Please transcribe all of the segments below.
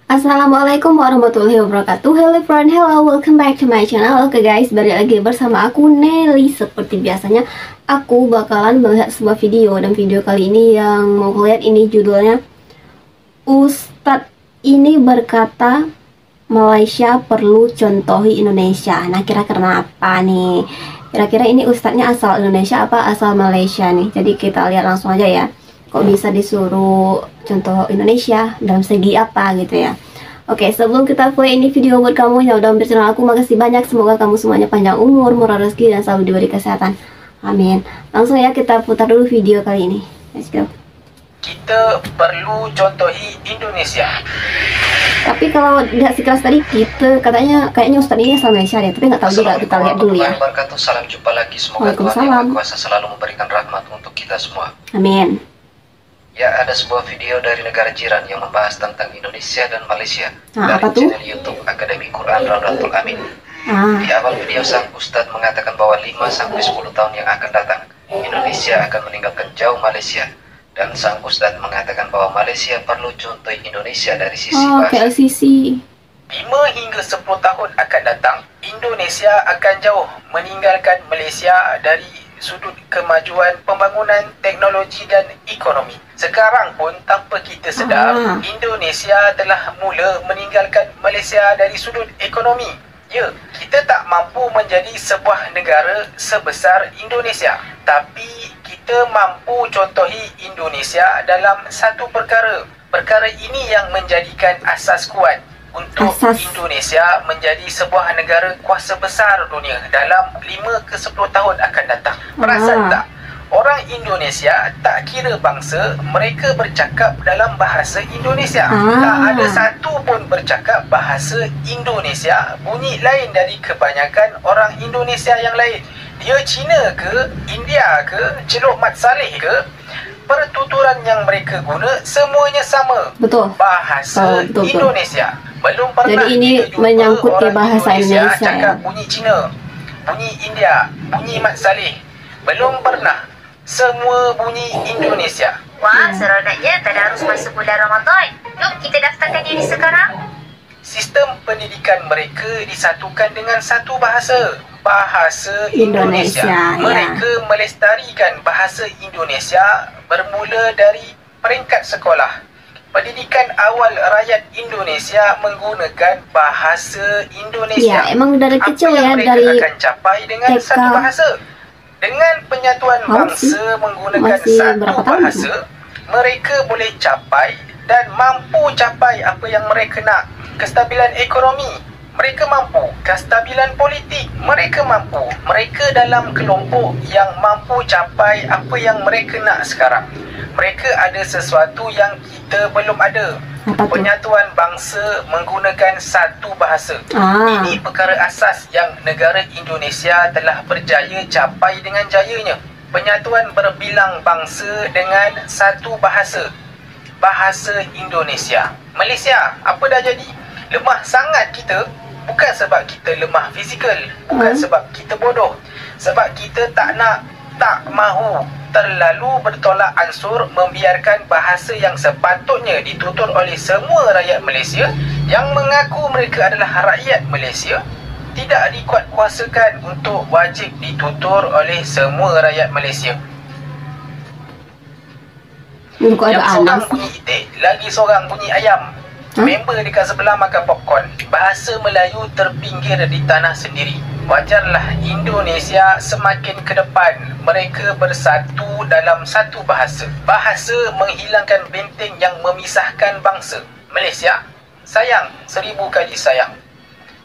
Assalamualaikum warahmatullahi wabarakatuh. Hello friend, hello, welcome back to my channel. Oke guys, balik lagi bersama aku Nelly. Seperti biasanya, aku bakalan melihat sebuah video. Dan video kali ini yang mau lihat ini judulnya Ustadz ini berkata Malaysia perlu contohi Indonesia. Nah, kira-kira apa nih? Kira-kira ini ustadznya asal Indonesia apa asal Malaysia nih? Jadi kita lihat langsung aja ya. Kok bisa disuruh contoh Indonesia dalam segi apa gitu ya. Oke, sebelum kita play ini video buat kamu yang udah mampir channel aku, makasih banyak. Semoga kamu semuanya panjang umur, murah rezeki, dan selalu diberi kesehatan. Amin. Langsung ya kita putar dulu video kali ini. Let's go. Kita perlu contohi Indonesia. Tapi kalau lihat sekilas tadi kita kayaknya Ustadz ini asal Malaysia deh. Tapi nggak tahu juga, kita lihat dulu ya. Salam jumpa lagi. Semoga Tuhan Yang Maha Kuasa selalu memberikan rahmat untuk kita semua. Amin. Ya, ada sebuah video dari negara jiran yang membahas tentang Indonesia dan Malaysia dari apa tuh? channel YouTube Akademi Quran Raudatul Amin. Di awal video sang Ustadz mengatakan bahwa 5-10 tahun yang akan datang Indonesia akan meninggalkan jauh Malaysia, dan sang Ustadz mengatakan bahwa Malaysia perlu contoh Indonesia dari sisi bahasa. 5 hingga 10 tahun akan datang Indonesia akan jauh meninggalkan Malaysia dari sudut kemajuan pembangunan teknologi dan ekonomi. Sekarang pun tanpa kita sedar, Indonesia telah mula meninggalkan Malaysia dari sudut ekonomi. Ya, kita tak mampu menjadi sebuah negara sebesar Indonesia, tapi kita mampu contohi Indonesia dalam satu perkara. Perkara ini yang menjadikan asas kuat untuk Indonesia menjadi sebuah negara kuasa besar dunia dalam 5 ke 10 tahun akan datang. Perasan tak? Orang Indonesia tak kira bangsa, mereka bercakap dalam bahasa Indonesia. Tak ada satu pun bercakap bahasa Indonesia bunyi lain dari kebanyakan orang Indonesia yang lain. Dia Cina ke, India ke, Celuk Mat Saleh ke, pertuturan yang mereka guna semuanya sama. Betul. Bahasa Indonesia. Belum pernah jadi ini menyangkut ke bahasa Indonesia cakap bunyi Cina, bunyi India, bunyi Mat Saleh. Belum pernah. Semua bunyi Indonesia. Wah, seronoknya tak ada harus masuk bulan Ramadan. Jom kita daftarkan diri sekarang. Sistem pendidikan mereka disatukan dengan satu bahasa, bahasa Indonesia. Mereka melestarikan bahasa Indonesia bermula dari peringkat sekolah. Pendidikan awal rakyat Indonesia menggunakan bahasa Indonesia. Ya, emang dari kecil ya, dari akan capai dengan TK. satu bahasa. Dengan penyatuan bangsa menggunakan satu bahasa, mereka boleh capai dan mampu capai apa yang mereka nak. Kestabilan ekonomi, mereka mampu. Kestabilan politik, mereka mampu. Mereka dalam kelompok yang mampu capai apa yang mereka nak sekarang. Mereka ada sesuatu yang kita belum ada. Penyatuan bangsa menggunakan satu bahasa. Ini perkara asas yang negara Indonesia telah berjaya capai dengan jayanya. Penyatuan berbilang bangsa dengan satu bahasa, bahasa Indonesia. Malaysia, apa dah jadi? Lemah sangat kita, bukan sebab kita lemah fizikal, bukan sebab kita bodoh, sebab kita tak mahu terlalu bertolak ansur membiarkan bahasa yang sepatutnya ditutur oleh semua rakyat Malaysia yang mengaku mereka adalah rakyat Malaysia tidak dikuatkuasakan untuk wajib ditutur oleh semua rakyat Malaysia. Yang seorang bunyi itik, lagi seorang bunyi ayam. Member dekat sebelah makan popcorn. Bahasa Melayu terpinggir di tanah sendiri. Wajarlah Indonesia semakin ke depan mereka bersatu dalam satu bahasa. Bahasa menghilangkan benteng yang memisahkan bangsa. Malaysia, sayang 1000 kali sayang.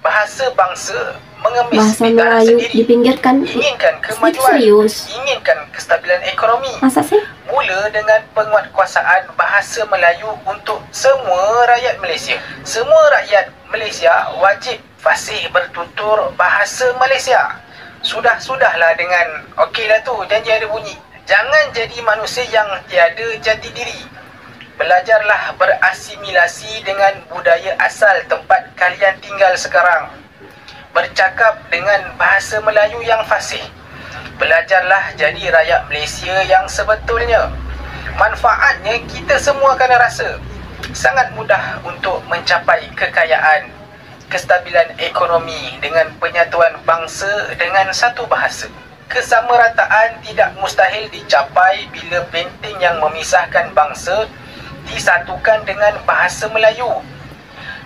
Bahasa bangsa mengemis di tanah sendiri. Dipinggirkan. Inginkan kemajuan, inginkan kestabilan ekonomi. Masa sih? Mula dengan penguatkuasaan bahasa Melayu untuk semua rakyat Malaysia. Semua rakyat Malaysia wajib fasih bertutur bahasa Malaysia. Sudahlah dengan okeylah tu, janji ada bunyi. Jangan jadi manusia yang tiada jati diri. Belajarlah berasimilasi dengan budaya asal tempat kalian tinggal sekarang. Bercakap dengan bahasa Melayu yang fasih. Belajarlah jadi rakyat Malaysia yang sebetulnya. Manfaatnya kita semua akan rasa. sangat mudah untuk mencapai kekayaan, kestabilan ekonomi dengan penyatuan bangsa dengan satu bahasa. Kesamarataan tidak mustahil dicapai bila benteng yang memisahkan bangsa disatukan dengan bahasa Melayu.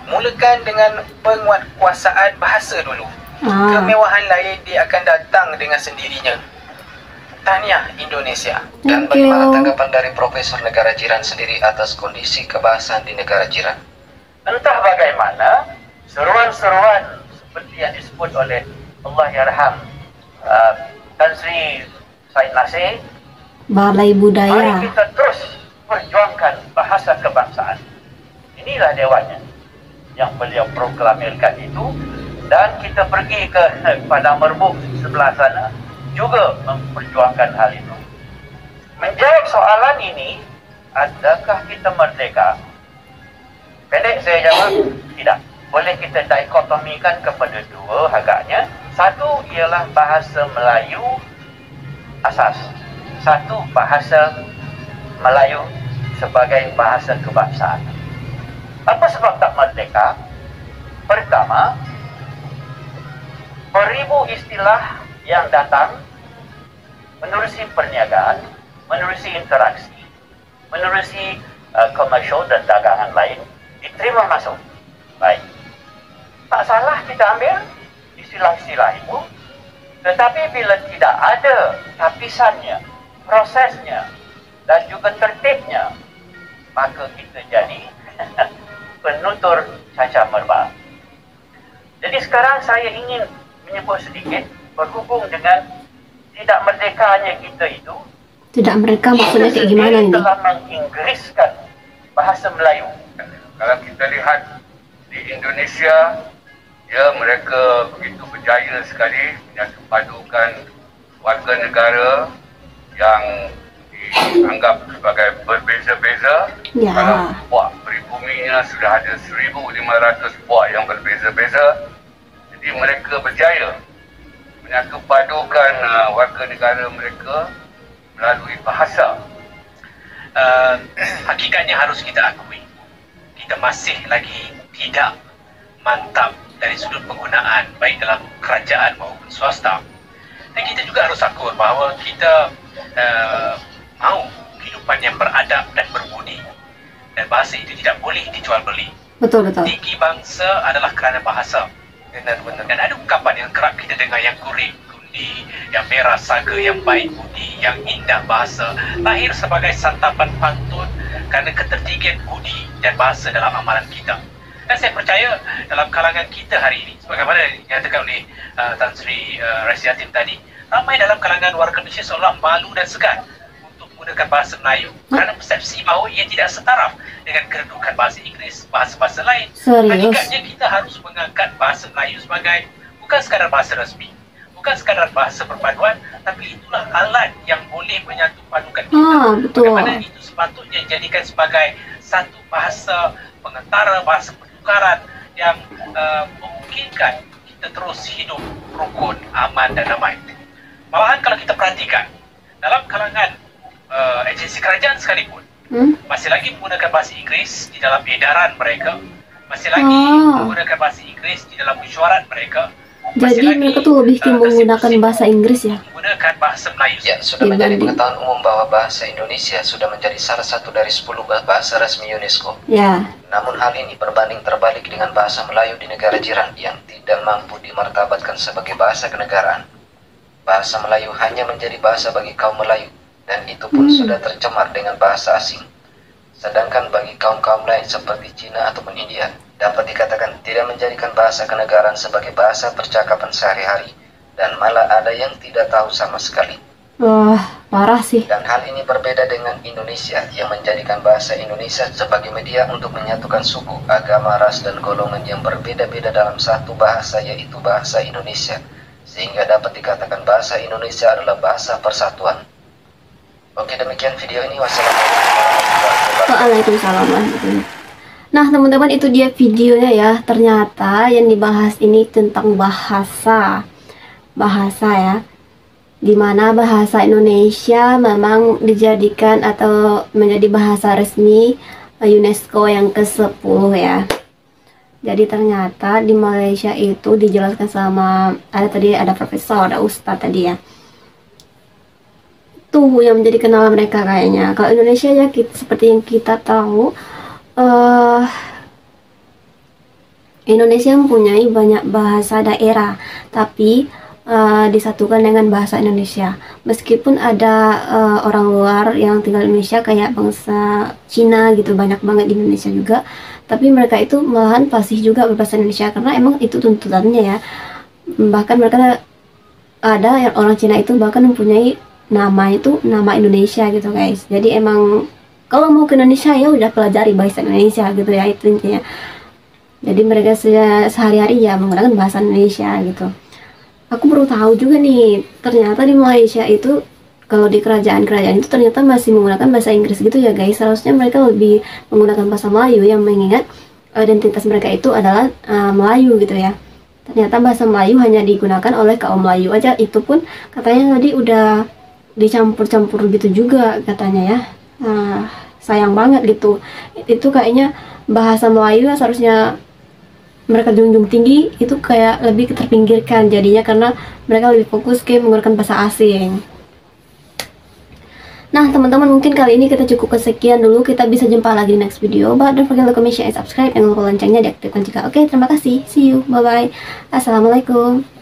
Mulakan dengan penguatkuasaan bahasa dulu. Kemewahan lain dia akan datang dengan sendirinya. Tahniah Indonesia. Dan bagaimana tanggapan dari Profesor negara jiran sendiri atas kondisi kebahasaan di negara jiran? Entah bagaimana, seruan-seruan seperti yang disebut oleh Allahyarham Tan Sri Said Nasir, Balai Budaya. mari kita terus perjuangkan bahasa kebangsaan. Inilah dewannya yang beliau proklamirkan itu, dan kita pergi ke Padang Merbuk sebelah sana juga memperjuangkan hal itu. Menjawab soalan ini, adakah kita merdeka? Pendek saya jawab, tidak. Boleh kita dikotomikan kepada dua agaknya. Satu ialah bahasa Melayu asas. Satu bahasa Melayu sebagai bahasa kebangsaan. Apa sebab tak merdeka? Pertama, beribu istilah yang datang menerusi perniagaan, menerusi interaksi, menerusi komersial dan dagangan lain, diterima masuk. Baik. Tak salah kita ambil istilah-istilah itu, tetapi bila tidak ada tapisannya, prosesnya, dan juga tertibnya, maka kita jadi penutur cacar merbau. Jadi sekarang saya ingin menyebut sedikit berhubung dengan tidak merdekanya kita itu. Tidak mereka maksudnya kayak gimana nih? Telah menginggriskan bahasa Melayu. Kalau kita lihat di Indonesia, ya, mereka begitu berjaya sekali menyatupadukan warga negara yang dianggap sebagai berbeza-beza. Ya. Kalau puak peribuminya sudah ada 1,500 puak yang berbeza-beza. Jadi mereka berjaya menyatupadukan warga negara mereka melalui bahasa. Hakikatnya harus kita akui, kita masih lagi tidak mantap dari sudut penggunaan baik dalam kerajaan maupun swasta. Dan kita juga harus akui bahawa kita mahu kehidupan yang beradab dan berbudi, dan bahasa itu tidak boleh dijual beli. Betul. Tinggi bangsa adalah kerana bahasa. Benar. Dan ada ungkapan yang kerap kita dengar, yang kurik kundi, yang merah saga, yang baik budi, yang indah bahasa, lahir sebagai santapan pantun kerana ketertinggian budi dan bahasa dalam amalan kita. Dan saya percaya dalam kalangan kita hari ini, sebagaimana dinyatakan oleh Tan Sri Rasiatin tadi, ramai dalam kalangan warga Malaysia seolah malu dan segan untuk menggunakan bahasa Melayu kerana persepsi bahawa ia tidak setaraf dengan kedudukan bahasa Inggeris, bahasa-bahasa lain. Hakikatnya kita harus mengangkat bahasa Melayu sebagai bukan sekadar bahasa rasmi, bukan sekadar bahasa perpaduan, tapi itulah alat yang boleh menyatupadukan kita. Bagaimana itu sepatutnya dijadikan sebagai satu bahasa pengantara, bahasa pertukaran yang memungkinkan kita terus hidup rukun, aman dan damai. Malahan kalau kita perhatikan, dalam kalangan agensi kerajaan sekalipun, masih lagi menggunakan bahasa Inggeris di dalam edaran mereka, masih lagi menggunakan bahasa Inggeris di dalam mesyuarat mereka. Jadi mereka tuh lebih menggunakan bahasa Inggris ya? Menggunakan bahasa Melayu. Ya, sudah menjadi pengetahuan umum bahwa bahasa Indonesia sudah menjadi salah satu dari 10 bahasa resmi UNESCO. Ya. Namun hal ini berbanding terbalik dengan bahasa Melayu di negara jiran yang tidak mampu dimartabatkan sebagai bahasa kenegaraan. Bahasa Melayu hanya menjadi bahasa bagi kaum Melayu, dan itu pun sudah tercemar dengan bahasa asing. Sedangkan bagi kaum-kaum lain seperti Cina ataupun India, dapat dikatakan tidak menjadikan bahasa kenegaraan sebagai bahasa percakapan sehari-hari, dan malah ada yang tidak tahu sama sekali. Wah, parah sih. Dan hal ini berbeda dengan Indonesia yang menjadikan bahasa Indonesia sebagai media untuk menyatukan suku, agama, ras, dan golongan yang berbeda-beda dalam satu bahasa, yaitu bahasa Indonesia, sehingga dapat dikatakan bahasa Indonesia adalah bahasa persatuan. Oke, demikian video ini. Wassalamualaikum warahmatullahi wabarakatuh. Waalaikumsalam. Nah teman-teman, itu dia videonya ya. Ternyata yang dibahas ini tentang bahasa ya, dimana bahasa Indonesia memang dijadikan atau menjadi bahasa resmi UNESCO yang ke-10 ya. Jadi ternyata di Malaysia itu dijelaskan sama ada profesor, ada ustadz tadi ya. Tuh yang menjadi kendala mereka kayaknya. Kalau Indonesia ya seperti yang kita tahu, Indonesia mempunyai banyak bahasa daerah, tapi disatukan dengan bahasa Indonesia. Meskipun ada orang luar yang tinggal di Indonesia kayak bangsa Cina gitu, banyak banget di Indonesia juga, tapi mereka itu malahan fasih juga berbahasa Indonesia karena emang itu tuntutannya ya. Bahkan mereka ada yang orang Cina itu bahkan mempunyai nama Indonesia gitu guys. Jadi emang kalau mau ke Indonesia ya udah pelajari bahasa Indonesia gitu ya, itu intinya. Jadi mereka sehari-hari ya menggunakan bahasa Indonesia gitu. Aku baru tahu juga nih, ternyata di Malaysia itu kalau di kerajaan-kerajaan itu ternyata masih menggunakan bahasa Inggris gitu ya guys. Seharusnya mereka lebih menggunakan bahasa Melayu yang mengingat identitas mereka itu adalah Melayu gitu ya. Ternyata bahasa Melayu hanya digunakan oleh kaum Melayu aja, itu pun katanya tadi udah dicampur-campur gitu juga katanya ya. Sayang banget gitu. Itu kayaknya bahasa Melayu seharusnya mereka junjung tinggi, itu kayak lebih terpinggirkan jadinya karena mereka lebih fokus ke menggunakan bahasa asing. Nah teman-teman, mungkin kali ini kita cukup kesekian dulu. Kita bisa jumpa lagi di next video. But don't forget to comment, share, and subscribe. Jangan lupa loncengnya diaktifkan juga. Oke, terima kasih. See you. Bye bye. Assalamualaikum.